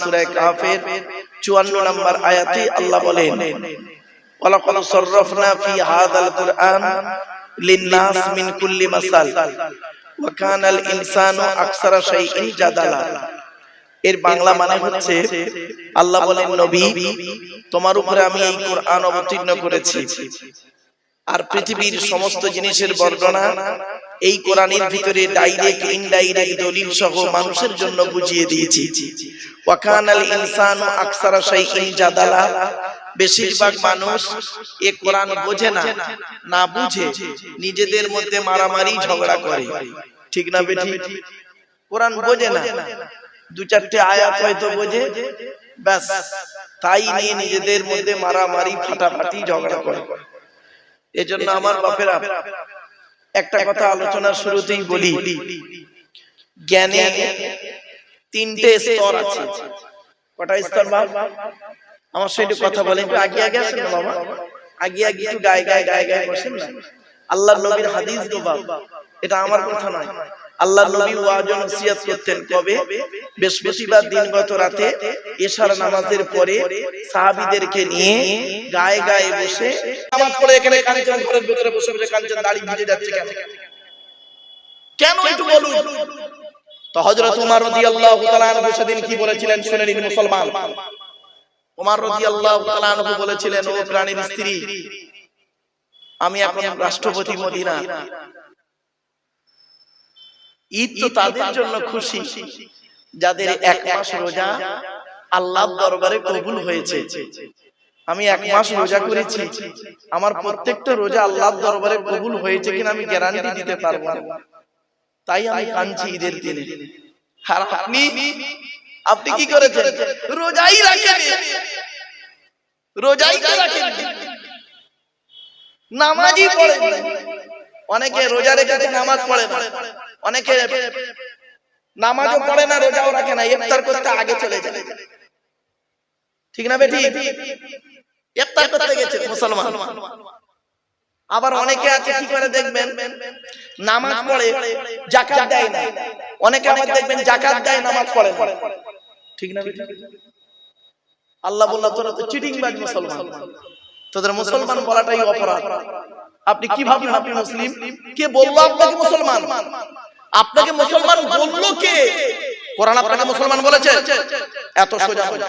সূরা কাফের 54 নম্বর আয়াতে আল্লাহ বলেন ওয়ালাকাদ সাররাফনা ফি হাযাল কুরআন লিন-নাস মিন কুল্লি মাসাল ওয়া কানাল ইনসানু আকসারা শাইইন জাদালা। এর বাংলা মানে হচ্ছে আল্লাহ বলেন নবী তোমার উপরে আমি এই কোরআন অবতীর্ণ করেছি আর পৃথিবীর সমস্ত জিনিসের বর্ণনা এই কোরআনের ভিতরে ডাইরেক্ট ইনডাইরেক্ট দলিল সহ মানুষের জন্য বুঝিয়ে দিয়েছি। ওয়া কানাল ইনসানু আকসারা শাইইন জাদালা। বেশিরভাগ মানুষ এই কোরআন বোঝে না, না বুঝে নিজেদের মধ্যে মারামারি ঝগড়া করে, ঠিক না বেটি? কোরআন বোঝে না, দু চারটে আয়াত হয়তো বোঝে, ব্যাস তাই নিয়ে নিজেদের মধ্যে মারামারি ফাটাফাটি ঝগড়া করে। এজন্য আমার বাপেরা একটা কথা আলোচনার শুরুতেই বলি, জ্ঞানে তিনটে স্তর আছে। কটা স্তর বাবা? আমার সাথে কথা বলেন, আগে আগে আসেন না বাবা, আগে আগে একটু গায়ে গায়ে গায়ে গায়ে বসেন না। আল্লাহর নবীর হাদিস গো বাবা, এটা আমার কথা নয়। আল্লাহর নবী ওয়াজ ও নসিহত করতেন কবে? বৃহস্পতিবার দিন গত রাতে এশার নামাজের পরে সাহাবীদেরকে নিয়ে গায়ে গায়ে বসে নামাজ পড়ে এখানে কাঞ্চন ঘরের ভিতরে বসে বসে কাঞ্চন দাড়ি ভিজে যাচ্ছে কেন? কেন একটু বলুন তো। হযরত ওমর রাদিয়াল্লাহু তাআলা আনহু সেদিন কি বলেছিলেন শুনে নিন মুসলমান। ওমর রাদিয়াল্লাহু তাআলা আনহু বলেছিলেন, ও প্রাণীর স্ত্রী, আমি এখন রাষ্ট্রপতি মদিনা। ঈদ তো তাদের জন্য খুশি যাদের এক মাস রোজা আল্লাহর দরবারে কবুল হয়েছে। আমি এক মাস রোজা করেছি, আমার প্রত্যেকটা রোজা আল্লাহর দরবারে কবুল হয়েছে কিনা আমি গ্যারান্টি দিতে পারবো না, তাই আমি কাঁদছি ঈদের দিনে। আর আপনি কি করেছেন? রোজাই রাখেন, রোজাই রাখেন, নামাজই পড়েন। অনেকে রোজা রেখেছে নামাজ পড়ে না, অনেকে নামাজও পড়ে না রোজাও রাখে না, ইফতার করতে আগে চলে যায়, ঠিক না বেটি? ইফতার করতে গেছে মুসলমান। আবার অনেকে আছে কি করে দেখবেন, নামাজ পড়ে যাকাত দেয় না। অনেকে আবার দেখবেন যাকাত দেয় নামাজ পড়ে না, ঠিক না বেটি? আল্লাহ বলল তোরা তো চিটিংবাজ মুসলমান, তোদের মুসলমান বলাটাই অপরাধ। আপনি কি ভাবেন আপনি মুসলিম? কে বললো আপনাকে মুসলমান? আপনাকে মুসলমান বললো কে? কোরআন আপনাকে মুসলমান বলেছে? এত সোজা নয়।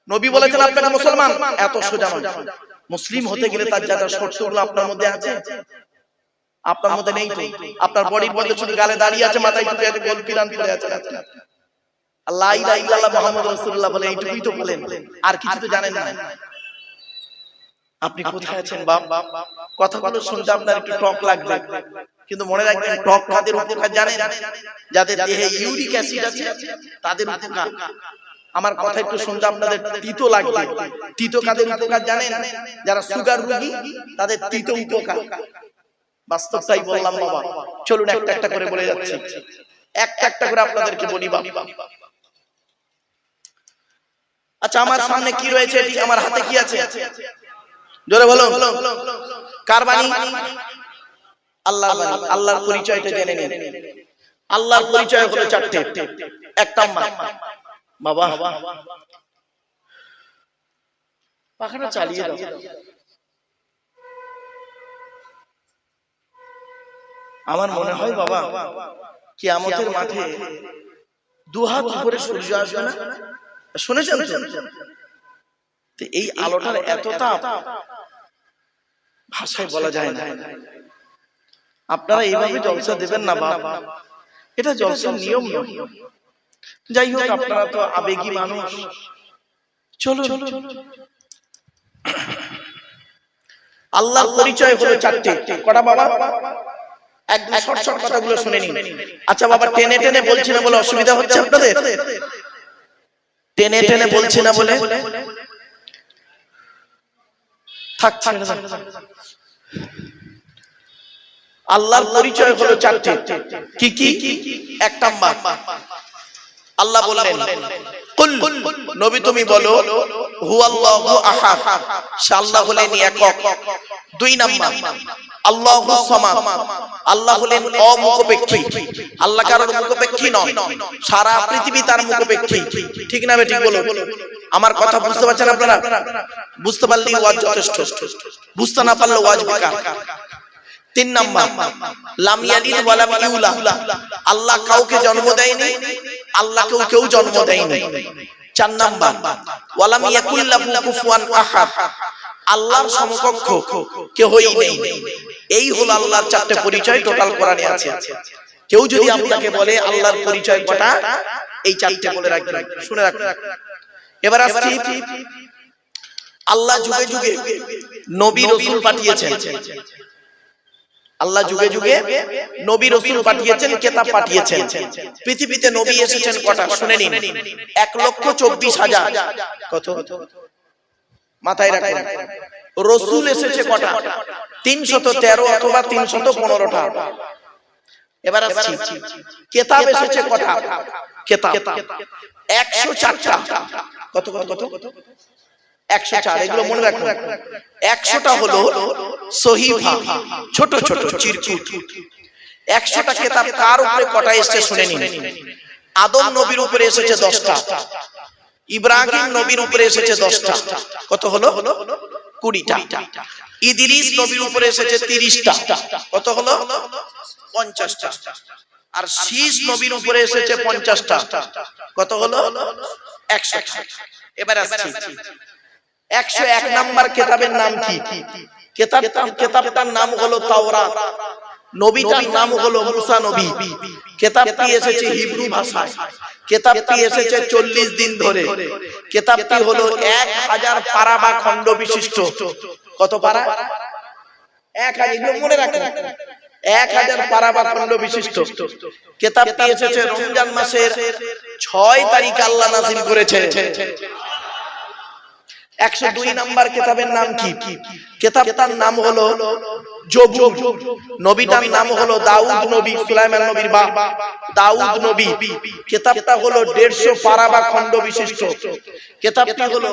নবী বলেছেন আপনাকে মুসলমান, এত সোজা নয়। মুসলিম হতে গেলে তার যা শর্তগুলো আপনার মধ্যে আছে, আপনার মধ্যে নেই তো। আপনার বডির মধ্যে শুধু গালে দাঁড়িয়ে আছে, মাথায় টুপি আছে, গোল পিরান পরে আছে, লা ইলাহা ইল্লাল্লাহ মুহাম্মাদুর রাসূলুল্লাহ বলে এইটুকুই তো বলেন, আর কিছু তো জানেন না। আপনি কোথায় আছেন বাপ? কথাগুলো শুনতে আপনার একটু টক লাগবে, কিন্তু মনে রাখবেন টক কাদের উপকার জানেন? যাদের দেহে ইউরিক অ্যাসিড আছে তাদের উপকার। আমার কথা একটু শুনতে আপনাদের তিতো লাগবে, তিতো কাদের উপকার জানেন? যারা সুগার রোগী তাদের তিতো উপকার। বাস্তবটাই বললাম বাবা, চলুন একটা একটা করে বলে যাচ্ছি, একটা একটা করে আপনাদেরকে বলি বাবা। আচ্ছা, আমার সামনে কি রয়েছে? এটি আমার হাতে কি আছে? জোরে বলো। কার বাণী? আল্লাহর বাণী। আল্লাহর পরিচয়টা জেনে নিন। আল্লাহর পরিচয় হলো চারটে। এক নাম্বার বাবা, পাখাটা চালিয়ে দাও। আমার মনে হয় বাবা কিয়ামতের মাঠে দুহাত উপরে সূর্য আসবে না? শুনেছেন তো? এই আলোটার এত তাপ ভাষায় বলা যায় না। আপনারা এইভাবে জলসা দেবেন না বাবা, এটা জলসার নিয়ম নয়। যাই হোক, আপনারা তো আবেগী মানুষ, চলো। আল্লাহর পরিচয় হলো চারটি। কটা বাবা? একদম শর্ট শর্ট কথাগুলো শুনে নিন। আচ্ছা বাবা, টেনে টেনে বলছি না বলে অসুবিধা হচ্ছে আপনাদের? টেনে টেনে বলছি না বলে থাকছে না। আল্লাহর পরিচয় হলো চারটি। কি কি? এক নাম্বার আল্লাহ বললেন কুল, নবী তুমি বলো হুয়াল্লাহু আহাদ, সে আল্লাহ হলেন একক। দুই নাম্বার আল্লাহুস সামাদ, আল্লাহ হলেন অমুখপেক্ষী, আল্লাহ কারোর মুখপেক্ষী নন, সারা পৃথিবী তার মুখপেক্ষী। ঠিক না বেঠিক বলো? আমার কথা বুঝতে পারছেন আপনারা? বুঝতে পারলেই ওয়াজ যথেষ্ট, বুঝতে না পারলে ওয়াজ বেকার। 3 নাম্বার, লাম ইয়ালিদ ওয়া লাম ইউলাদ, আল্লাহ কাউকে জন্ম দেয়নি, আল্লাহকেও কেউ জন্ম দেয়নি। 4 নাম্বার, ওয়া লাম ইয়াকুল লাহু কুফুয়ান আহাদ, আল্লাহর সমকক্ষ কেউই নেই। এই হলো আল্লাহর 4টে পরিচয় টোটাল কোরআনে আছে। কেউ যদি আপনাকে বলে আল্লাহর পরিচয় কটা, এই 4টে বলে রাখবেন, শুনে রাখুন। এবার আসছি, আল্লাহ যুগে যুগে নবী রাসূল পাঠিয়েছেন, আল্লাহ যুগে যুগে নবী রাসূল পাঠিয়েছেন, কিতাব পাঠিয়েছেন। পৃথিবীতে নবী এসেছেন কটা শুনে নিন, 1,24,000। কত? মাথায় রাখুন। রাসূল এসেছে কটা? 313 অথবা 315টা। এবার আসছি, কিতাব এসেছে কটা? কিতাব 104টা। কত কত কত? 104। এগুলো মনে রাখুন। 100টা হলো সহিফা, ছোট ছোট চিরকুট। 100টা কিতাব কার উপরে কটা এসেছে শুনে নিন। আদম নবীর উপরে এসেছে 10টা, ইব্রাহিম নবীর উপরে এসেছে 10টা। কত হলো? 20টা। ইদ্রিস নবীর উপরে এসেছে 30টা। কত হলো? 50টা। আর শীস নবীর উপরে এসেছে 50টা। কত হলো? 100টা। এবার আসছি, 101 নাম্বার কিতাবের নাম কি? কিতাবটার নাম হলো তাওরাত, নবীটার নাম হলো মুসা নবী। কিতাবটি এসেছে হিব্রু ভাষায়, কিতাবটি এসেছে 40 দিন ধরে। কিতাবটি হলো 1000 পারা বা খণ্ড বিশিষ্ট। কত পারা? 1000। এগুলো মনে রাখুন, 1000 পারা বা খণ্ড বিশিষ্ট। কিতাবটি এসেছে রমজান মাসের 6 তারিখে আল্লাহ নাযিল করেছে। 102 নাম্বার কিতাবের নাম কি? কিতাবটার নাম হলো জবুর, নবীটার নাম হলো দাউদ নবী, সুলাইমান নবীর বাপ দাউদ নবী। কিতাবটা হলো 150 পারা বা খণ্ড বিশিষ্ট। কিতাবটি হলো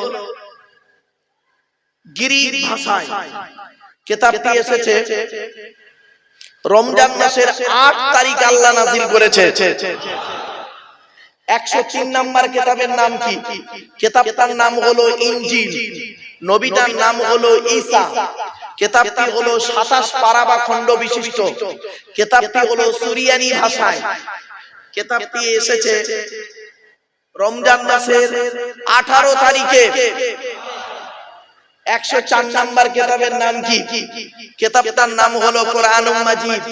গ্রিক ভাষায়। কিতাবটি এসেছে রমজান মাসের 8 তারিখ আল্লাহ নাযিল করেছে। 103 নাম্বার কিতাবের নাম কি? কিতাবটার নাম হলো ইনজিল, নবীটার নাম হলো ঈসা। কিতাবটি হলো 27 পারা বা খণ্ড বিশিষ্ট। কিতাবটি হলো সুরিয়ানি ভাষায়। কিতাবটি এসেছে রমজান মাসের 18 তারিখে। 104 নাম্বার কিতাবের নাম কি? কিতাবটার নাম হলো কোরআনুল মাজিদ,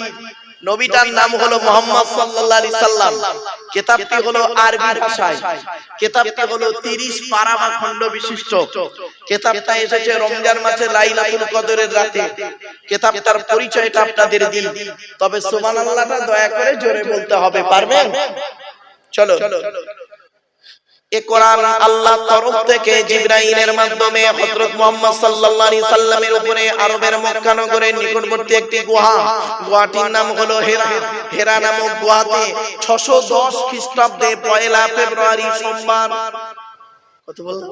নবীটার নাম হলো মুহাম্মদ সাল্লাল্লাহু আলাইহি সাল্লাম। কিতাবটি হলো আরবি ভাষায়। কিতাবটি হলো 30 পারা বা খণ্ড বিশিষ্ট। কিতাবটা এসেছে রমজান মাসে লাইলাতুল কদরের রাতে। কিতাবটার পরিচয়টা আপনাদের দিই, তবে সুবহানাল্লাহটা দয়া করে জোরে বলতে হবে, পারবেন? চলো। এ কোরআন আল্লাহর তরফ থেকে জিবরাইলের মাধ্যমে হযরত মুহাম্মদ সাল্লাল্লাহু আলাইহি সাল্লামের উপরে আরবের মক্কা নগরের নিকটবর্তী একটি গুহাটির নাম হলো হেরা। হেরা নামক গুহাতে 610 খ্রিস্টাব্দে 1 ফেব্রুয়ারি সোমবার, কত বললাম?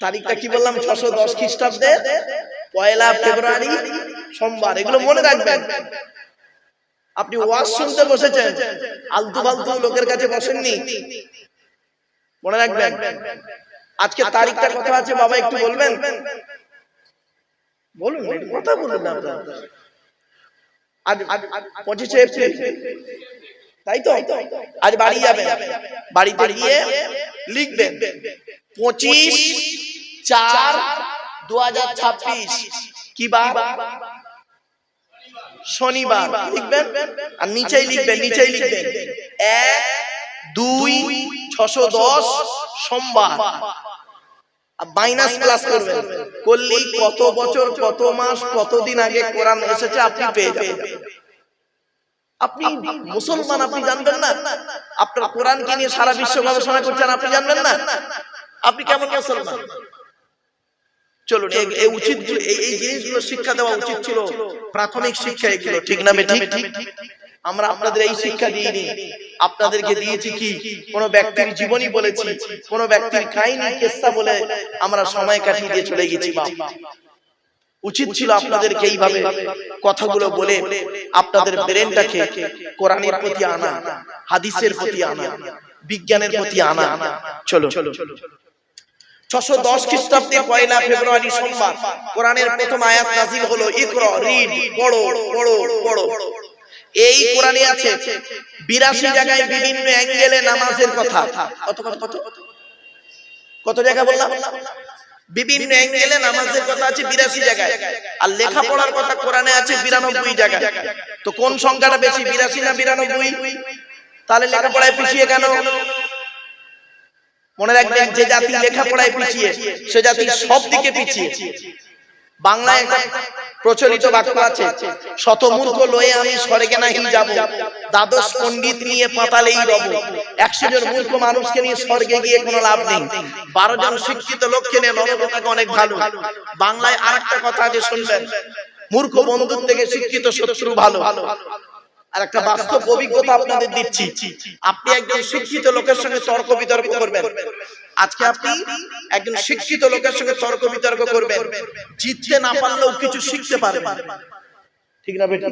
তারিখটা কি বললাম? 610 খ্রিস্টাব্দে 1 ফেব্রুয়ারি সোমবার। এগুলো মনে রাখবেন। আপনি ওয়াজ শুনতে বসেছেন, আলতু ফালতু লোকের কাছে বসেননি, মনে রাখবেন। আজকে তারিখটা কত আছে বাবা একটু বলবেন? বলুন, কথা বলুন না। আজ 25 এপ্রিল, তাই তো? আজ বাড়ি যাবেন, বাড়িতে গিয়ে লিখবেন 25/4/2026 কি বার? শনিবার লিখবেন। আর নিচেই লিখবেন 1-2-610 সোমবার। মাইনাস প্লাস করবেন, করলেই কত বছর, কত মাস, কতদিন আগে কোরআন এসেছে আপনি পেয়ে যাবেন। আপনি মুসলমান, আপনি জানবেন না? আপনার কোরআনকে নিয়ে সারা বিশ্ব গবেষণা করছেন, আপনি জানবেন না? আপনি কেমন মুসলমান? চলুন, এই উচিত, এই জিনিসগুলো শিক্ষা দেওয়া উচিত ছিল, প্রাথমিক শিক্ষা এগুলো, ঠিক না বেঠিক? আমরা আপনাদের এই শিক্ষা দিইনি, আপনাদেরকে দিয়েছি কি? কোন ব্যক্তির জীবনী বলেছি, কোন ব্যক্তির কাহিনী কিসসা বলে আমরা সময় কাটিয়ে দিয়ে চলে গেছি। উচিত ছিল আপনাদেরকে এইভাবে কথাগুলো বলে আপনাদের ব্রেনটাকে কোরআনের প্রতি আনা, হাদিসের প্রতি আনা, বিজ্ঞানের প্রতি আনা। চলো 610 খ্রিস্টাব্দে 1 ফেব্রুয়ারি সোমবার কোরআনের প্রথম আয়াত নাযিল হলো, ইকরা, রিড, পড়ো পড়ো পড়ো। এই কোরআনে আছে 82 জায়গায় বিভিন্ন অ্যাঙ্গেলে নামাজের কথা। কত জায়গা বললাম? বিভিন্ন অ্যাঙ্গেলে নামাজের কথা আছে 82 জায়গায়, আর লেখাপড়ার কথা কোরআনে আছে 92 জায়গায়। তো কোন সংখ্যাটা বেশি, 82 না 92? তাহলে লেখাপড়ায় পিছিয়ে কেন? মনে রাখবেন, যে জাতি লেখাপড়ায় পিছিয়ে সে জাতি সব দিকে পিছিয়ে। বাংলায় একটা প্রচলিত বাক্য আছে, শত মূর্খ লয়ে আমি স্বর্গে নাহি যাব, দ্বাদশ পণ্ডিত নিয়ে পাতালেই রব। 100 জন মূর্খ মানুষকে নিয়ে স্বর্গে গিয়ে কোনো লাভ নেই, 12 জন শিক্ষিত লোককে নিয়ে নরকে থাকা অনেক ভালো। বাংলায় আরেকটা কথা আছে, শুনবেন, মূর্খ বন্ধুর থেকে শিক্ষিত শত্রু ভালো। আর একটা বাস্তব অভিজ্ঞতা আপনাদের দিচ্ছি, আপনি একজন শিক্ষিত লোকের সঙ্গে তর্ক বিতর্ক করবেন। আজকে আপনি একজন শিক্ষিত লোকের সঙ্গে তর্ক বিতর্ক করবেন, জিততে না পারলেও কিছু শিখতে পারবেন, ঠিক না বেটা?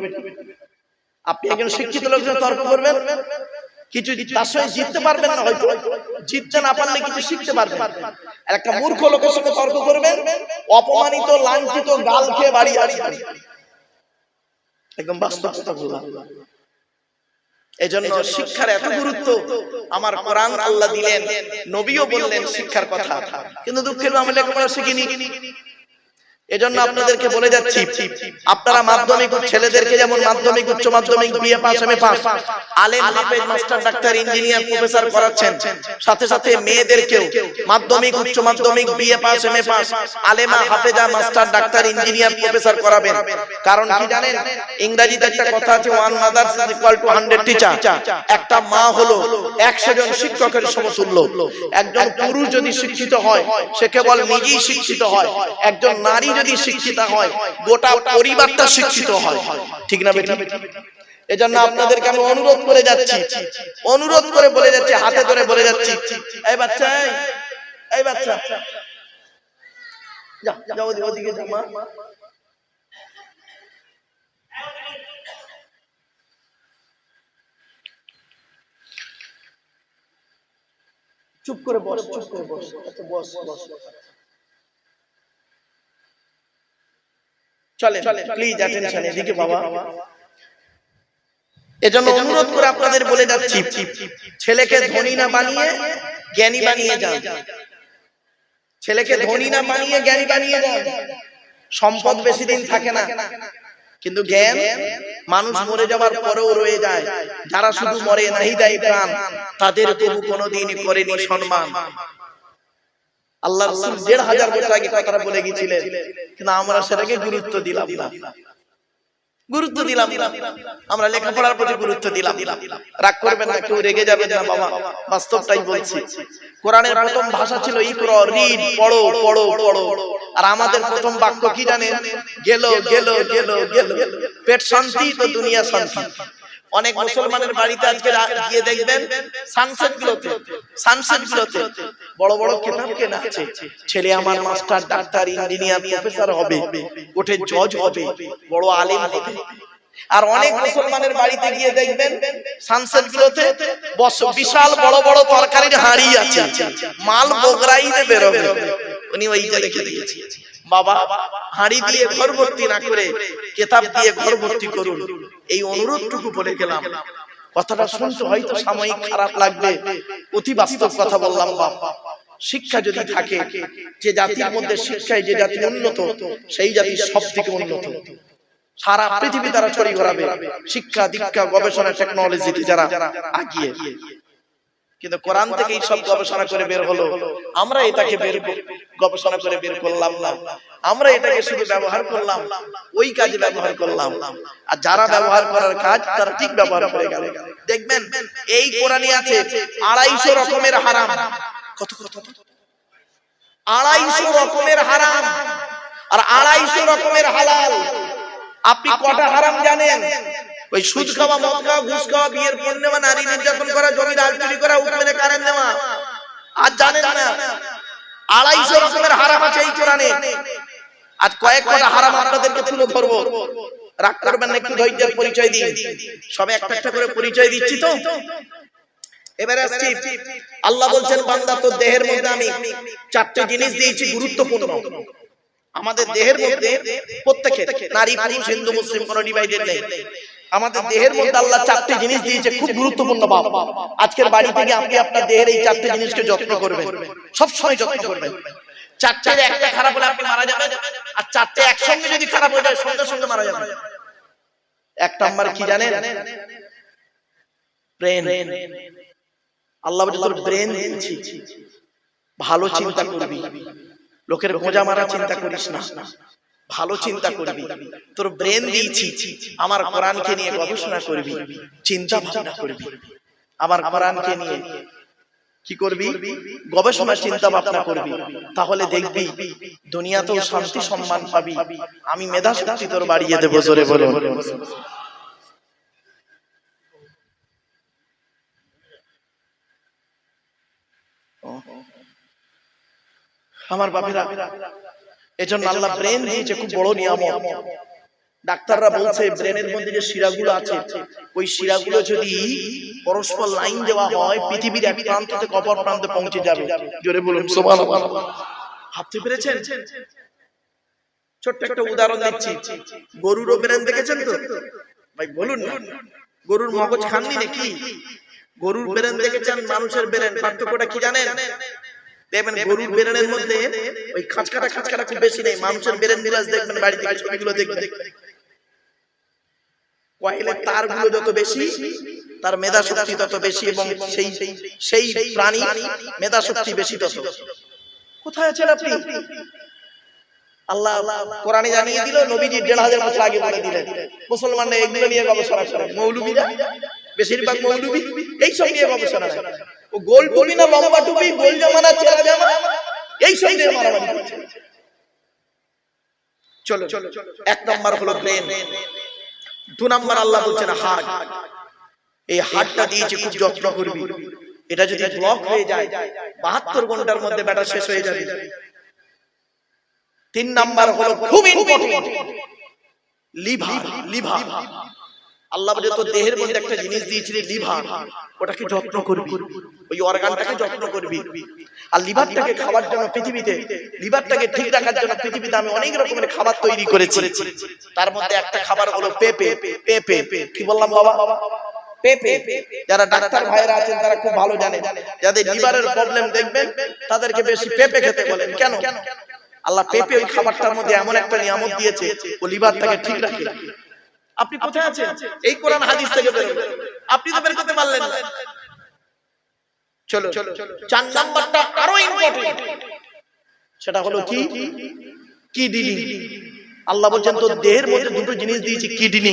আপনি একজন শিক্ষিত লোকের সঙ্গে তর্ক করবেন, কিছু তার সঙ্গে জিততে পারবেন না, হয়তো জিততে না পারলে কিছু শিখতে পারবেন। আর একটা মূর্খ লোকের সঙ্গে তর্ক করবেন, অপমানিত, লাঞ্ছিত, গাল খেয়ে বাড়ি আসবেন। একদম বাস্তব কথা বললাম। এজন্য শিক্ষার এত গুরুত্ব, আমার কোরআন আল্লাহ দিলেন, নবীও বললেন শিক্ষার কথা, কিন্তু দুঃখের আমরা লেখাপড়া শিখিনি। এজন্য আপনাদেরকে বলে যাচ্ছি, আপনারা মাধ্যমিক ছেলেদেরকে যেমন মাধ্যমিক, উচ্চ মাধ্যমিক, বিএ পাস, এমএ পাস, আলেম, হাফেজ, মাস্টার, ডাক্তার, ইঞ্জিনিয়ার, প্রফেসর করাচ্ছেন, সাথে সাথে মেয়েদেরকেও মাধ্যমিক, উচ্চ মাধ্যমিক, BA pass, MA pass, আলেমা, হাফেজা, master, doctor, engineer, professor করাবেন। কারণ কি জানেন? ইংরেজিতে একটা কথা আছে, one mother is equal to 100 teacher. একটা মা হলো 100 জন শিক্ষকের সমতুল্য। একজন পুরুষ যদি শিক্ষিত হয়, সে কেবল নিজেই শিক্ষিত হয়। একজন নারী যদি শিক্ষিত হয়, গোটা পরিবারটা শিক্ষিত হয়, ঠিক না বেটা? এজন্য আপনাদেরকে আমি অনুরোধ করে যাচ্ছি, অনুরোধ করে বলে যাচ্ছি, হাতে ধরে বলে যাচ্ছি, এই বাচ্চা, এই বাচ্চা, যা যাও ওদিকে, যা মা। চুপ করে বস, চুপ করে বস, আচ্ছা বস বস। চলে প্লিজ অ্যাটেনশন এদিকে বাবা। এজন্য অনুরোধ করে আপনাদের বলে যাচ্ছি, ছেলেকে ধনী না বানিয়ে জ্ঞানী বানিয়ে যান। ছেলেকে ধনী না বানিয়ে জ্ঞানী বানিয়ে যান। সম্পদ বেশি দিন থাকে না, কিন্তু জ্ঞান মানুষ মরে যাওয়ার পরেও রয়ে যায়। যারা শুধু মরে নাহি দেয় প্রাণ, তাদের প্রভু কোনোদিন করেনি সম্মান। আল্লাহ রাসূল 1500 বছর আগে কথাটা বলে গিয়েছিলেন, কিন্তু আমরা সেটাকে গুরুত্ব দিলাম না, গুরুত্ব দিলাম না। আমরা লেখাপড়ার প্রতি গুরুত্ব দিলাম। রাগ করবেন না, কেউ রেগে যাবেন না বাবা, বাস্তবটাই বলছি। কোরআনের প্রথম ভাষা ছিল ইকরা, রিড, পড়ো পড়ো পড়ো। আর আমাদের প্রথম বাক্য কি জানেন? গেল গেল গেল গেল। পেট শান্তি তো দুনিয়া শান্তি। অনেক মুসলমানের বাড়িতে আজকে গিয়ে দেখবেন সানসেট গুলোতে বড় বড় কিতাব কেনা আছে, ছেলে আমার মাস্টার, ডাক্তার, ইঞ্জিনিয়ার, প্রফেসর হবে, ওঠে জজ হবে, বড় আলেম হবে। আর অনেক মুসলমানের বাড়িতে গিয়ে দেখবেন সানসেট গুলোতে বিশাল বড় বড় তরকারির হাঁড়ি আছে, মাল বগরাইতে বেরোবে, উনি ওইটা রেখে দিয়েছে। বাবা, হাঁড়ি দিয়ে ঘর ভর্তি না করে কিতাব দিয়ে ঘর ভর্তি করুন, এই অনুরোধটুকু বলে গেলাম। কথাটা শুনতে হয়তো সাময়িক খারাপ লাগবে, অতি বাস্তব কথা বললাম। বাবা, শিক্ষা যদি থাকে, যে জাতির মধ্যে শিক্ষায় যে জাতি উন্নত, সেই জাতি সব থেকে উন্নত। সারা পৃথিবী তারা ছড়িয়ে ঘোরাবে শিক্ষা, দীক্ষা, গবেষণা, টেকনোলজিতে যারা আগিয়ে। কিন্তু কোরআন থেকে এই সব গবেষণা করে বের হলো, আমরা এটাকে গবেষণা করে বের করলাম না, আমরা এটাকে শুধু ব্যবহার করলাম, ওই কাজে ব্যবহার করলাম। আর যারা ব্যবহার করার কাজ, তারা ঠিক ব্যবহার করে গেল। দেখবেন এই কোরআনে আছে 250 রকমের হারাম। কত কত 250 রকমের হারাম আর 250 রকমের হালাল। আপনি কটা হারাম জানেন? ওই সুদ খাওয়া, মদ খাওয়া, ঘুষ খাওয়া, বিয়ের পণ নেওয়া, নারী নির্যাতন করা, জমি দাল চুরি করা, উঠমেনে কারেন্ট নেওয়া, আর জানেন না 250 রকমের হারাম আছে এই কোরআনে। আজ কয়েক কটা হারাম আপনাদেরকে তুলে ধরবো, রাগ করবেন না, একটু ধৈর্যের পরিচয় দিন। সবে একটা একটা করে পরিচয় দিচ্ছি তো। এবারে আসছি, আল্লাহ বলছেন বান্দা তোর দেহের মধ্যে আমি চারটি জিনিস দিয়েছি গুরুত্বপূর্ণ। আমাদের দেহের মধ্যে প্রত্যেকে, নারী পুরুষ হিন্দু মুসলিম কোনো ডিভাইডেড নেই, আমাদের দেহের মধ্যে আল্লাহ চারটি জিনিস দিয়েছে খুব গুরুত্বপূর্ণ। বাপ আজকের বাড়ি থেকে আপনি আপনার দেহের এই চারটি জিনিসকে যত্ন করবেন, সব সময় যত্ন করবেন। চারটের একটা খারাপ হলে আপনি মারা যাবেন, আর চারটে একসঙ্গে যদি খারাপ হয়ে যায় সঙ্গে সঙ্গে মারা যাবেন। এক নাম্বার কি জানেন? ব্রেন। আল্লাহ বলে তোর ব্রেন দিয়েছি, ভালো চিন্তা করবি, লোকের গোঁজা মারা চিন্তা করিস না, ভালো চিন্তা করবি। তোর ব্রেন দিয়েছি, আমার কোরআনকে নিয়ে গবেষণা করবি, চিন্তা ভাবনা করবি, আমার কোরআনকে নিয়ে কি করবি? গবেষণা চিন্তা ভাবনা করবি। তাহলে দেখবি দুনিয়াতেও শান্তি সম্মান পাবি, আমি মেধা শক্তি তোর বাড়িয়ে দেবো। জোরে বলো। আমার বাপেরা, এজন্য আল্লাহ ব্রেন দিয়েছে, খুব বড় নিয়ামত। ডাক্তাররা বলছে ব্রেনের মধ্যে যে শিরাগুলো আছে, ওই শিরাগুলো যদি পরস্পর লাইন দেওয়া হয় পৃথিবীর এক প্রান্ত থেকে অপর প্রান্তে পৌঁছে যাবে। জোরে বলুন সুবহানাল্লাহ। ভাবতে পেরেছেন? ছোট্ট একটা উদাহরণ দিচ্ছি, গরুরও ব্রেন দেখেছেন তো? ভাই বলুন না, গরুর মগজ খাননি নাকি? গরুর ব্রেন দেখেছেন, মানুষের ব্রেন, পার্থক্যটা কি জানেন? দেখবেন গরুর ব্রেনের মধ্যে ওই খাঁচকাটা খুব বেশি নেই। মানুষের ব্রেন গুলো দেখবেন, বাড়ি থেকে ছবিগুলো দেখবেন, কয়েলের তারগুলো যত বেশি তার মেধা শক্তি তত বেশি, এবং সেই প্রাণী মেধা শক্তি বেশি তত। কোথায় আছেন আপনি? আল্লাহ কোরআনে জানিয়ে দিল, নবীজি ১৫০০ বছর আগে বলে দিলেন। মুসলমানরা এগুলো নিয়ে গবেষণা করে, মৌলবীরা বেশিরভাগ মৌলবী এইসব নিয়ে গবেষণা করে। ও গোল টুপি না লম্বা টুপি, গোল জামা না চেরা জামা, এইসব নিয়ে মারামারি করছে। চলো, এক নাম্বার হলো ব্রেন। দু নাম্বার আল্লাহ বলছেন হার্ট। এই হার্টটা দিয়েছে, খুব যত্ন করবি। এটা যদি ব্লক হয়ে যায় ৭২ ঘন্টার মধ্যে ব্যাটা শেষ হয়ে যাবে। তিন নাম্বার হলো খুব ইম্পর্টেন্ট, লিভার। লিভার আল্লাহ বলে তোর দেহের মধ্যে একটা জিনিস দিয়েছিলি লিভার, ওটাকে যত্ন করবি, ওই অর্গানটাকে যত্ন করবি। আর লিভারটাকে খাওয়ার জন্য পৃথিবীতে, লিভারটাকে ঠিক রাখার জন্য পৃথিবীতে আমি অনেক রকমের খাবার তৈরি করেছি। তার মধ্যে একটা খাবার হলো পেঁপে। পেঁপে কি বললাম বাবা? পেঁপে। যারা ডাক্তার ভাইরা আছেন তারা খুব ভালো জানেন, যাদের লিভারের প্রবলেম দেখবেন তাদেরকে বেশি পেঁপে খেতে বলেন। কেন? আল্লাহ পেঁপে ওই খাবারটার মধ্যে এমন একটা নিয়ামত দিয়েছে, ও লিভারটাকে ঠিক রাখে। আপনি কোথায় আছেন? এই কোরআন হাদিস থেকে বেরোবেন, আপনি তো বের করতে পারলেন না। চলো, ৪ নাম্বারটা আরো ইম্পর্টেন্ট, সেটা হলো কি? কিডনি। আল্লাহ বলছেন তোর দেহের মধ্যে দুটো জিনিস দিয়েছি, কিডনি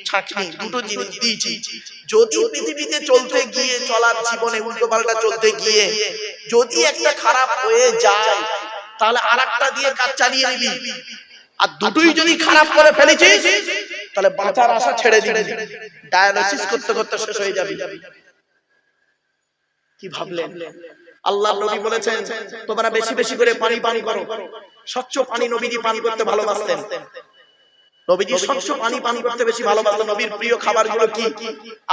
ছাঁকনি, দুটো জিনিস দিয়েছি। যদি পৃথিবীতে চলতে গিয়ে, চলার জীবনে উল্টো পাল্টা চলতে গিয়ে যদি একটা খারাপ হয়ে যায়, তাহলে আরেকটা দিয়ে কাজ চালিয়ে নিবি। আর দুটোই যদি খারাপ করে ফেলেছিস তাহলে বাঁচার আশা ছেড়ে দিবি, ডায়ালিসিস করতে করতে শেষ হয়ে যাবি। কি ভাবলেন? আল্লাহ নবী বলেছেন তোমরা বেশি বেশি করে পানি পান করো। স্বচ্ছ পানি নবীজি পান করতে ভালোবাসতেন। নবীজি স্বচ্ছ পানি পান করতে বেশি ভালোবাসতেন। নবীর প্রিয় খাবারগুলো কি?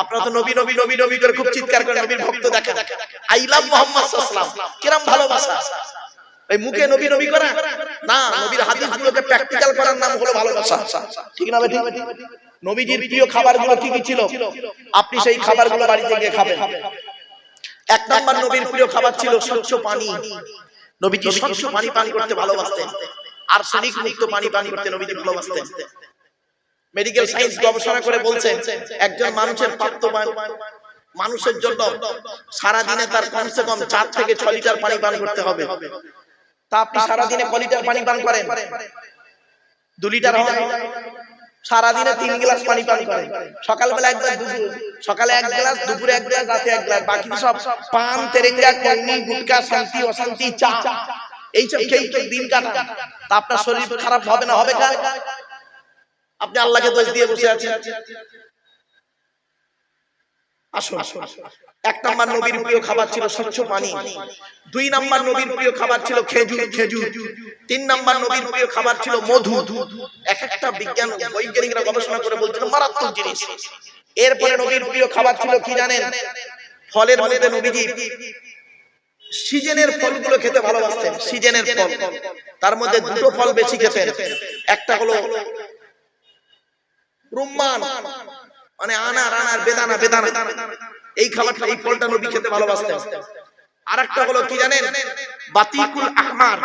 আপনারা তো নবী নবী নবী নবী করে খুব চিৎকার করে নবীর ভক্ত দেখেন। আই লাভ মুহাম্মদ সাল্লাল্লাহু আলাইহি ওয়াসাল্লাম, কিরম ভালোবাসা! এই মুখে নবী নবী করা না, নবীর হাদিসগুলোকে প্র্যাকটিক্যাল করার নাম হলো ভালোবাসা। ঠিক না বেঠিক? নবীজির প্রিয় খাবারগুলো কি কি ছিল? আপনি সেই খাবারগুলো বাড়িতে গিয়ে খাবেন। এক নাম্বার নবীর প্রিয় খাবার ছিল স্বচ্ছ পানি। নবীজি স্বচ্ছ পানি পান করতে ভালোবাসতেন, আর্সেনিক মুক্ত পানি পান করতে নবীজি ভালোবাসতেন। মেডিকেল সায়েন্স গবেষণা করে বলছেন একজন মানুষের প্রাপ্তবয়স্ক মানুষের জন্য সারা দিনে তার কমসে কম 4 থেকে 6 লিটার পানি পান করতে হবে। তা আপনি সারা দিনে কয় লিটার পানি পান করেন? 2 লিটার হয়। সারা দিনে 3 গ্লাস পানি পান করেন। সকালবেলা একবার, সকালে 1 গ্লাস, দুপুরে 1 গ্লাস, রাতে 1 গ্লাস, বাকি সব পান, তেরেঙ্গা, কন্নি, গুটকা, শান্তি অশান্তি, চা, এইসব খেয়ে দিন কাটান। তা আপনার শরীর খারাপ হবে না? হবে না? আপনি আল্লাহকে দোষ দিয়ে বসে আছেন। আসুন, 1 নাম্বার নবীর প্রিয় খাবার ছিল স্বচ্ছ পানি, 2 নাম্বার নবীর প্রিয় খাবার ছিল খেজুর, 3 নাম্বার নবীর প্রিয় খাবার ছিল মধু। এক একটা বৈজ্ঞানিকরা গবেষণা করে বলছিল মারাত্মক জিনিস। এরপরে নবীর প্রিয় খাবার ছিল কি জানেন? ফলের মধ্যে নবীজি সিজনের ফলগুলো খেতে ভালোবাসতেন। সিজনের ফল, তার মধ্যে 2টো ফল বেশি খেতেন। একটা হলো রুম্মান, মানে আনার বেদানা, এই খাবারটা, এই ফলটা নবী খেতে ভালোবাসতেন। আরেকটা হলো কি জানেন? বাতিকুল আহমার,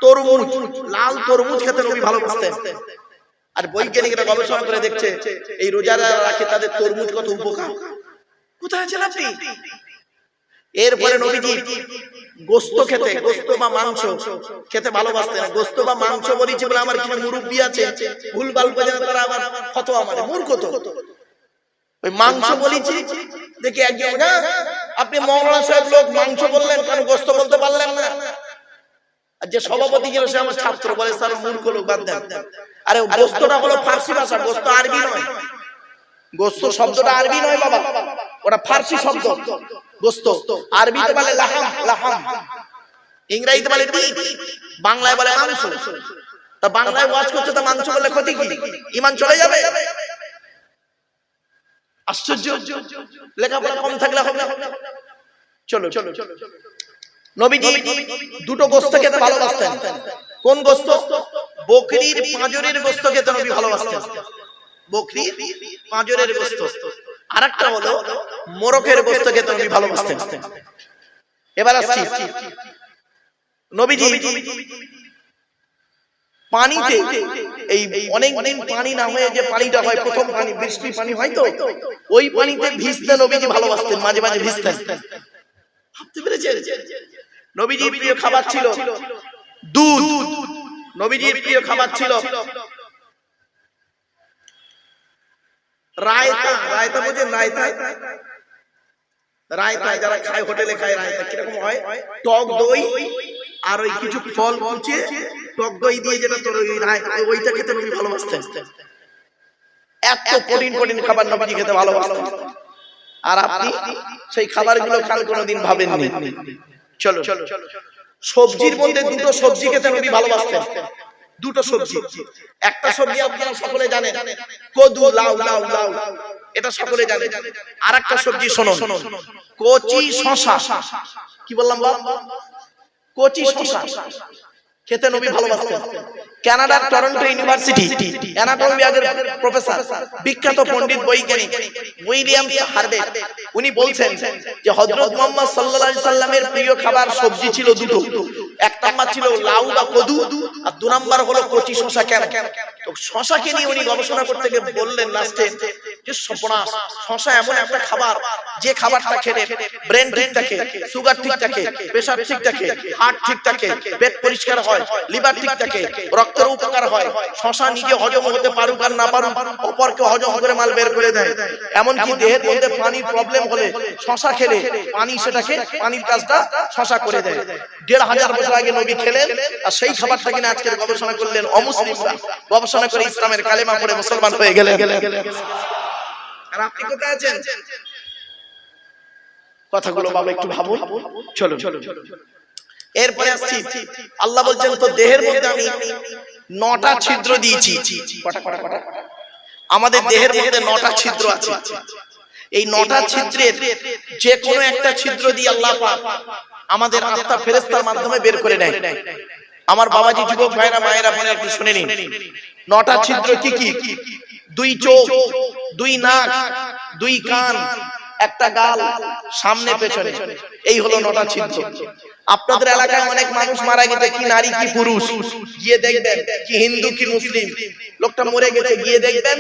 তরমুজ, লাল তরমুজ খেতে নবী ভালোবাসতেন। আর বৈজ্ঞানিকরা গবেষণা করে দেখছে এই রোজারা রাখে তাদের তরমুজ কত উপকার। কোথায় আছেন আপনি? এরপরে নবীজি গোশত খেতে, গোশত বা মাংস খেতে ভালোবাসতেন। গোশত বা মাংস বলেছি বলে আমার কিছু মুরব্বি আছে ভুলভাল বোঝেন, তারা আবার ফতোয়া মানে মূর্খ। তো ওই মাংস বলেছি দেখি একজন, না আপনি মওলানা সাহেব লোক মাংস বললেন কেন, গোশত বলতে পারলেন না? আর যে সভাপতি ছিল সে আমার ছাত্র, বলে স্যার মূর্খ লোক, বাদ দেন। আরে গোশতটা হলো ফার্সি ভাষা, গোশত আরবি নয়। গোশত শব্দটা আরবি নয় বাবা, ওটা ফার্সি শব্দ। গোশত আরবিতে বলে লাহাম, ইংরেজিতে বলে মিট, বাংলায় বলে মাংস। তা বাংলায় ওয়াজ করছে, তা মাংস বলে ক্ষতি কি? ঈমান চলে যাবে? আশ্চর্য। লেখাপড়া কম থাকলে হবে। চলো, নবীজি 2টো গোশত খেতে ভালোবাসতেন। কোন গোশত? বকরির পাঁজরের গোশত খেতে নবী ভালোবাসতেন। বকরির পাঁজরের গোশত। আরেকটা হলো মোরগের গোশত খেতে নবী ভালোবাসতেন। এবার আসছি, নবীজি পানিতে, এই অনেকদিন পানি না হয়ে যে পানিটা হয়, প্রথম পানি, বৃষ্টি পানি হয়, তো ওই পানিতে ভিজতে নবীজি ভালোবাসতেন, মাঝে মাঝে ভিজতেন। ভাবতে পেরেছেন? নবীজির প্রিয় খাবার ছিল দুধ। নবীজির প্রিয় খাবার ছিল রায়তা। রায়তা বোঝেন? রায়তা যারা খায়, হোটেলে খায় রায়তা, কিরকম হয়? টক দই আর ওই কিছু ফল কুচিয়ে টক দই দিয়ে যেটা তোর ওইটা খেতে নবী ভালোবাসতেন। এত প্রোটিন খাবার নবীজি খেতে ভালোবাসতেন। আর আপনি সেই খাবারগুলো খান কোনোদিন ভাবেননি। চলো, সবজির মধ্যে 2টো সবজি খেতে নবী ভালোবাসতেন। 2টো সবজি। একটা সবজি আপনারা সকলে জানেন, কদু, লাউ, এটা সকলে জানেন। আরেকটা সবজি শুনুন, কচি শসা। কি বললাম বাবা? কচি শসা খেতে নবী ভালোবাসতেন। কানাডার টরন্টো ইউনিভার্সিটি অ্যানাটমি বিভাগের প্রফেসর, বিখ্যাত পণ্ডিত বৈজ্ঞানিক উইলিয়াম হার্ভে, উনি বলছেন যে হযরত মুহাম্মদ সাল্লাল্লাহু আলাইহি সাল্লামের প্রিয় খাবার সবজি ছিল 2টো। 1 নাম্বার ছিল লাউ বা কদু, আর 2 নাম্বার হলো কচি শসা। কেন? তো শসাকে নিয়ে উনি গবেষণা করতে গিয়ে বললেন লাস্টে যে সর্বনাশ, শসা এমন একটা খাবার যে খাবারটা খেলে ব্রেন ঠিক থাকে, সুগার ঠিক থাকে, প্রেসার ঠিক থাকে, হার্ট ঠিক থাকে, পেট পরিষ্কার হয়, লিভার ঠিক থাকে, রক্তের উপকার হয়। শসা নিজে হজম হতে পারুক আর না পারুক, অপরকে হজম করে মাল বের করে দেয়। এমনকি দেহের মধ্যে পানির প্রবলেম হলে শসা খেলে পানির কাজটা শসা করে দেয়। 1500 বছর আগে নবী খেলেন, আর সেই খাবারটা কিনা আজকের গবেষণা করলেন অমুসলিমরা, গবেষণা করে ইসলামের কালেমা পড়ে মুসলমান হয়ে গেলেন। আর আপনি কোথায় আছেন? কথাগুলো বাবা একটু ভাবুন। চলো, এরপরে আসছি, আল্লাহ বলছেন তো দেহের মধ্যে আমি 9টা ছিদ্র দিয়েছি। আমাদের দেহের মধ্যে 9টা ছিদ্র আছে। এই 9টা ছিদ্রের যে কোনো একটা ছিদ্র দিয়ে আল্লাহ পাক আমাদের আত্মা ফেরেশতার মাধ্যমে বের করে নেয়। আমার বাবাজি, যুবক ভাইরা, মায়েরা, বোনেরা একটু শুনে নিন। 9টা ছিদ্র কি কি? 2 চোখ, 2 নাক, 2 কান, একটা গাল, সামনে পেছনে, এই হলো 9টা ছিদ্র। আপনাদের এলাকায় অনেক মানুষ মারা গেছে, কি নারী কি পুরুষ, গিয়ে দেখবেন, কি হিন্দু কি মুসলিম, লোকটা মরে গেছে, গিয়ে দেখবেন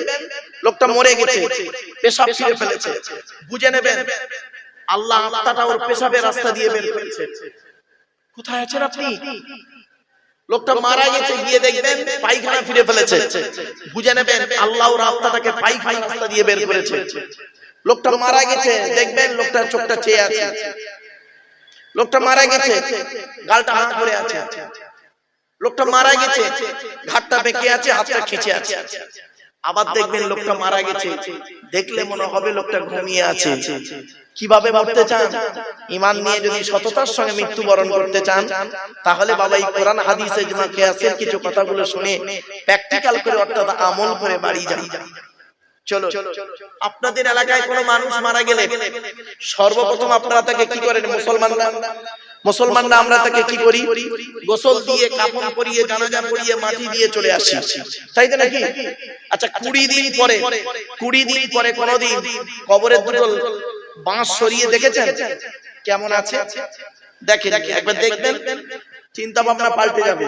লোকটা মরে গেছে, পেশাব ফিরে ফেলেছে, বুঝে নেবেন আল্লাহ আত্মাটা ওর পেশাবের রাস্তা দিয়ে বের করেছে। কোথায় আছেন আপনি? লোকটা মারা গেছে, গিয়ে দেখবেন পায়খানা ফিরে ফেলেছে, বুঝে নেবেন আল্লাহ ওর আত্মাটাকে পায়খানা রাস্তা দিয়ে বের করেছে। লোকটা মারা গেছে, দেখবেন লোকটার চোখটা চেয়ে আছে। লোকটা মারা গেছে, গালটা হাঁ করে আছে। লোকটা মারা গেছে, ঘাটটা বেঁকে আছে, হাতটা খিচে আছে। আবার দেখবেন লোকটা মারা গেছে, দেখলে মনে হবে লোকটা ঘুমিয়ে আছে। কিভাবে মরতে চান? ঈমান নিয়ে যদি সততার সঙ্গে মৃত্যুবরণ করতে চান, তাহলে বাবা এই কোরআন হাদিস ইজমা কিয়াসের কিছু কথাগুলো শুনে প্র্যাকটিক্যাল করে অর্থাৎ আমল করে বাড়ি যান। চলো, আপনাদের এলাকায় কোনো মানুষ মারা গেলে সর্বপ্রথম আপনারা তাকে কি করেন? মুসলমানরা আমরা তাকে কি করি? গোসল দিয়ে, কাফন পরিয়ে, জানাজা পরিয়ে, মাটি দিয়ে চলে আসি, তাই তো নাকি? আচ্ছা, 20 দিন পরে কোনদিন কবরের দুটো বাঁশ সরিয়ে দেখেছেন কেমন আছে? দেখেন, একবার দেখবেন, চিন্তা ভাবনা পাল্টে যাবে।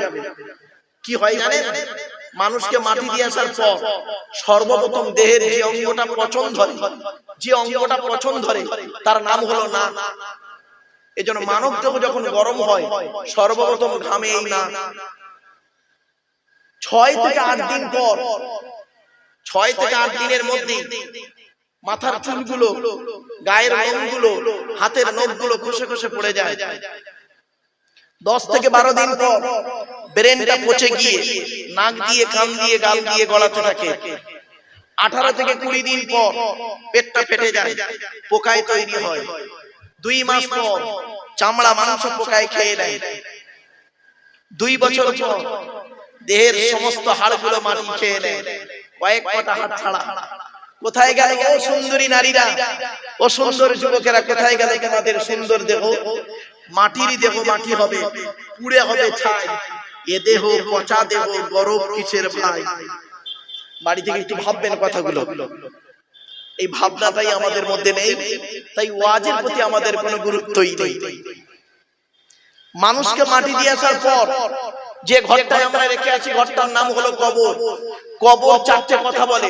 কি হয় জানেন? মানুষকে মাটি দিয়ে আসার পর সর্বপ্রথম দেহের যে অঙ্গটা পচন ধরে, তার নাম হলো নাক। এজন্য মানব দেহ যখন গরম হয় সর্বপ্রথম ঘামে এই নাক। 6 থেকে 8 দিন পর, 6 থেকে 8 দিনের মধ্যে মাথার চুলগুলো, গায়ের লোমগুলো, হাতের নখগুলো খসে খসে পড়ে যায়। 10 থেকে 12 দিন পর ব্রেনটা পচে গিয়ে নাক দিয়ে, কান দিয়ে, গাল দিয়ে গলাতে থাকে। 18 থেকে 20 দিন পর পেটটা ফেটে যায়, পোকায় তৈরি হয়। 2 মাস পর চামড়া মাংস পোকায় খেয়ে নেয়। 2 বছর পর দেহের সমস্ত হাড়গুলো মাটি খেয়ে নেয়, কয়েক কটা হাড় ছাড়া। কোথায় গেল ও সুন্দরী নারীরা, ও সুন্দর যুবকেরা, কোথায় গেল তোমাদের সুন্দর দেহ? মাটির দেহ মাটি হবে, পুড়ে হবে ছাই। এ দেহ পচা দেহ, গরব কিসের ভাই? বাড়ি থেকে একটু ভাববেন কথাগুলো। এই ভাবনাটাই আমাদের মধ্যে নেই, তাই ওয়াজের প্রতি আমাদের কোনো গুরুত্বই নেই। মানুষকে মাটি দিয়ে আসার পর যে ঘরটায় আমরা রেখে আছি, ঘরটার নাম হলো কবর। কবর 4টে কথা বলে।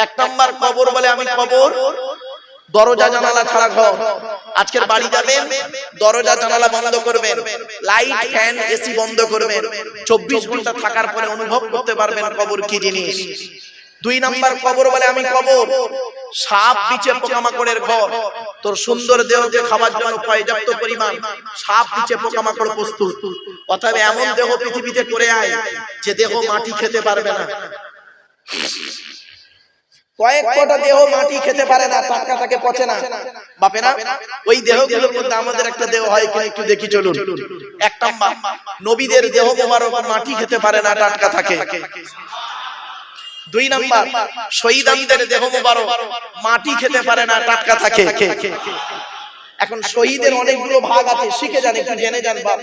1 নাম্বার কবর বলে আমি কবর, দরজা জানালা ছাড়া ঘর। আজকের বাড়ি যাবেন, দরজা জানালা বন্ধ করবেন, লাইট ফ্যান এসি বন্ধ করবেন। 24 ঘন্টা থাকার পরে অনুভব করতে পারবেন কবর কি জিনিস। 2 নাম্বার কবর বলে আমি কবর, সাপ বিছে পোকামাকড়ের ঘর। তোর সুন্দর দেহকে খাওয়ার জন্য পর্যাপ্ত পরিমাণ সাপ বিছে পোকামাকড় প্রস্তুত। অতএব এমন দেহ পৃথিবীতে করে আয় যে দেহ মাটি খেতে পারবে না। কয়েক কটা দেহ মাটি খেতে পারে না, টাটকা থাকে, পচে না, বাপে না। ওই দেহগুলোর মধ্যে আমাদের একটা দেহ হয় কিনা একটু দেখি চলুন। 1 নাম্বার নবীদের দেহ মোবারক মাটি খেতে পারে না, টাটকা থাকে। 2 নাম্বার শহীদদের দেহ মোবারক মাটি খেতে পারে না, টাটকা থাকে। এখন শহীদের অনেকগুলো ভাগ আছে, শিখে যান, একটু জেনে যান। বাপ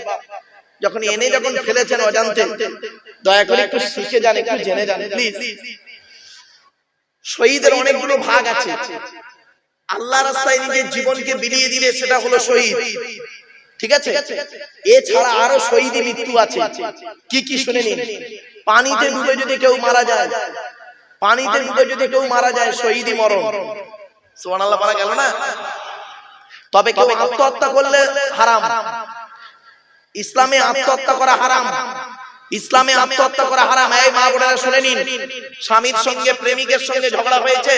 যখন যখন ফেলেছেন অজান্তে, দয়া করে একটু শিখে যান, একটু জেনে যান প্লিজ। শহীদের অনেকগুলো ভাগ আছে। আল্লাহ রাস্তায় নিজের জীবনকে বিলিয়ে দিলে সেটা হলো শহীদ, ঠিক আছে? এছাড়া আরো শহীদি মৃত্যু আছে। কি কি শুনে নিন। পানিতে ডুবে যদি কেউ মারা যায়, শহীদি মরণ। সুবহানাল্লাহ বলা গেল না? তবে কেউ আত্মহত্যা করলে হারাম। ইসলামে আত্মহত্যা করা হারাম, ইসলামে আত্মহত্যা করা হারাম। এই মা বোনেরা শুনে নিন, স্বামীর সঙ্গে প্রেমিকের সঙ্গে ঝগড়া হয়েছে,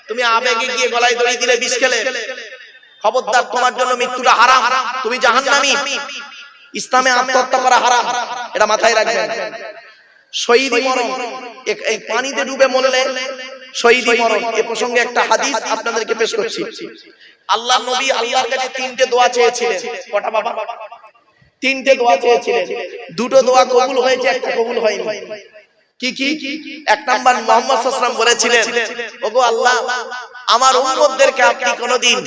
তুমি আবেগে গিয়ে গলায় দড়ি দিলে, বিষ খেলে, খবরদার, তোমার জন্য মৃত্যুটা হারাম, তুমি জাহান্নামী। ইসলামে আত্মহত্যা করা হারাম, এটা মাথায় রাখবেন। শহীদি মরণ, এই পানিতে ডুবে মরলে শহীদি মরণ। এ প্রসঙ্গে একটা হাদিস আপনাদেরকে পেশ করছি। আল্লাহর নবী আল্লাহর কাছে 3টে দোয়া চেয়েছিলেন। কটা বাবা? 3টে দোয়া চেয়েছিলেন। 2টো দোয়া কবুল হয়েছে, একটা কবুল হয়নি। কি কি? 1 নাম্বার মুহাম্মদ সাল্লাল্লাহু আলাইহি ওয়াসাল্লাম বলেছিলেন, ওগো আল্লাহ, আমার উম্মতদেরকে আপনি কোনদিন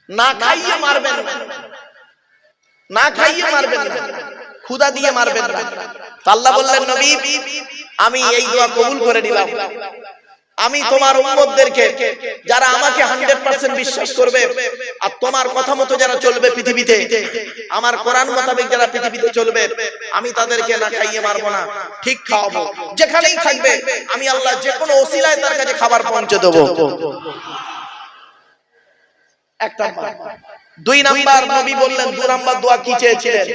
না খাইয়ে মারবেন না, না খাইয়ে মারবেন না, ক্ষুধা দিয়ে মারবেন না। আল্লাহ বললেন, নবী, আমি এই দোয়া কবুল করে নিলাম। আমি তোমার উম্মতদেরকে, যারা আমাকে 100% বিশ্বাস করবে আর তোমার কথা মতো যারা চলবে পৃথিবীতে, আমার কোরআন মোতাবেক যারা পৃথিবীতে চলবে, আমি তাদেরকে না খাইয়ে মারবো না, ঠিক খাওয়াবো। যেখানেই থাকবে আমি আল্লাহ যে কোনো ওসিলায় তার কাছে খাবার পৌঁছে দেবো। 1 নাম্বার। 2 নাম্বার নবী বললেন, 2 নাম্বার দোয়া কি চেয়েছিলেন?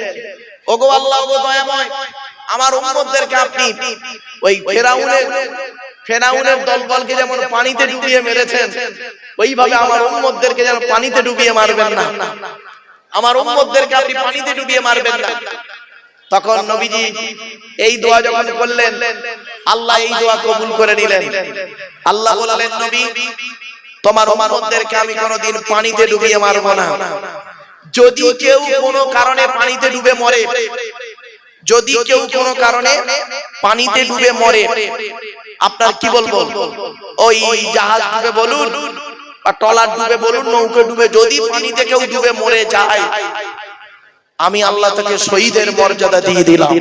ওগো আল্লাহ, ওগো দয়াময়, আমার উম্মতদেরকে আপনি ওই ফেরাউনের দলবলকে যেমন পানিতে ডুবিয়ে মেরেছেন, ওইভাবে আমার উম্মতদেরকে যেন পানিতে ডুবিয়ে মারবেন না, আমার উম্মতদেরকে আপনি পানিতে ডুবিয়ে মারবেন না। তখন নবীজি এই দোয়া যখন করলেন, আল্লাহ এই দোয়া কবুল করে নিলেন। আল্লাহ বললেন, নবী তোমার উম্মতদেরকে আমি কোনোদিন পানিতে ডুবিয়ে মারবো না। যদি কেউ কোনো কারণে পানিতে ডুবে মরে, যদি কেউ কোনো কারণে পানিতে ডুবে মরে, আপনার কি বলবো, ওই জাহাজ ডুবে বলুন বা ট্রলার ডুবে বলুন, নৌকা ডুবে, যদি পানিতে কেউ ডুবে মরে যায়, আমি আল্লাহ তাকে শহীদের মর্যাদা দিয়ে দিলাম।